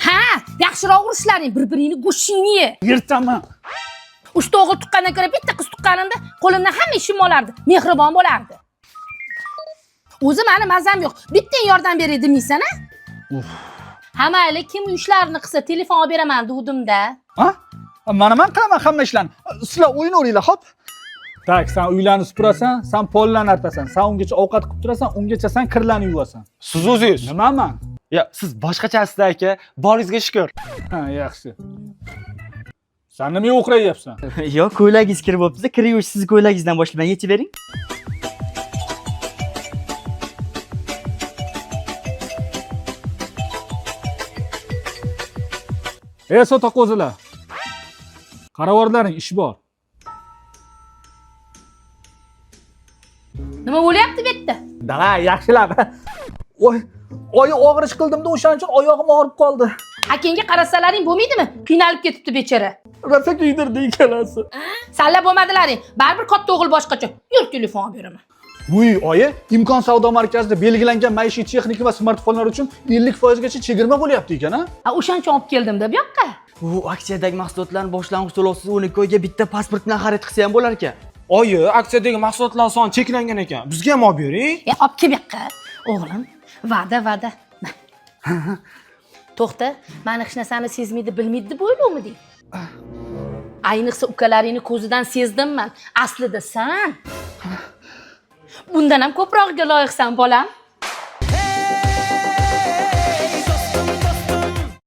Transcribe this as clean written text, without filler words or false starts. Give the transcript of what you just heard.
Ha, yaxshiroq urishlaring, bir-biringni go'shtingni ye. Yirtaman. 3 ta o'g'il tuqqandan ko'ra bitta qiz tuqqanimda qo'limdan hamma ishim olardi, mehribon bo'lardi. O'zi meni mazam yo'q. Bitta yordam beray demaysan-a? Ha, mayli, kim ishlarini qilsa telefon olib beraman degdim-da. Ha? Mana men qilaman hamma ishlarni. Sizlar o'yin o'ringlar, xo'p? Tak, sen uylarni supurasan, sen pollarni artasan, sen ungacha ovqat qilib turasan, ungacha sen kirlarni yuvasan. Siz o'zingiz. Nimaman? Ya, siz boshqachasiz aka. Boringizga shukr. Ha, yaxshi. Sen nima o'qrayapsan? Yo'q, ko'ylagingiz kirib bo'libsiz. Kir yuvish siz ko'ylagingizdan boshlamang, yechib bering. Ey sotaqo'zilar. Qaravorlaring ish bor. Nima bo'lyapti bu yerda? Dala, yaxshilab. Oy og'rish qildimda o'shaning uchun oyog'im og'rib qoldi. Akenga qarasalaring bo'lmaydimi? Qiynalib ketibdi bechora. Rosa kuydirdi ikkalasi. Sanlar bo'lmadilaring. Baribir katta o'g'il boshqacha. Yur telefon olib beraman. Vuy, oyi, Imkon savdo markazida belgilangan maishiy texnika va smartfonlar uchun 50% gacha chegirma bo'lyapti ekan-a? O'shancha olib keldim-da bu yoqqa. Bu aksiyadagi mahsulotlarni boshlang'ich to'lovsiz 12 oyga bitta pasport bilan xarid qilsa ham bo'lar ekan. Oyi, aksiyadagi mahsulotlar soni cheklangan ekan. Bizga ham olib bering. Olib kel bu yoqqa. O'g'lim, va'da. To'xta, meni hech narsani sezmaydi, bilmaydi deb o'ylovmiding? Ayniqsa ukalaringni ko'zidan sezdimman. Aslida sen bundan ham ko'prog'iga loyiqsan, bolam.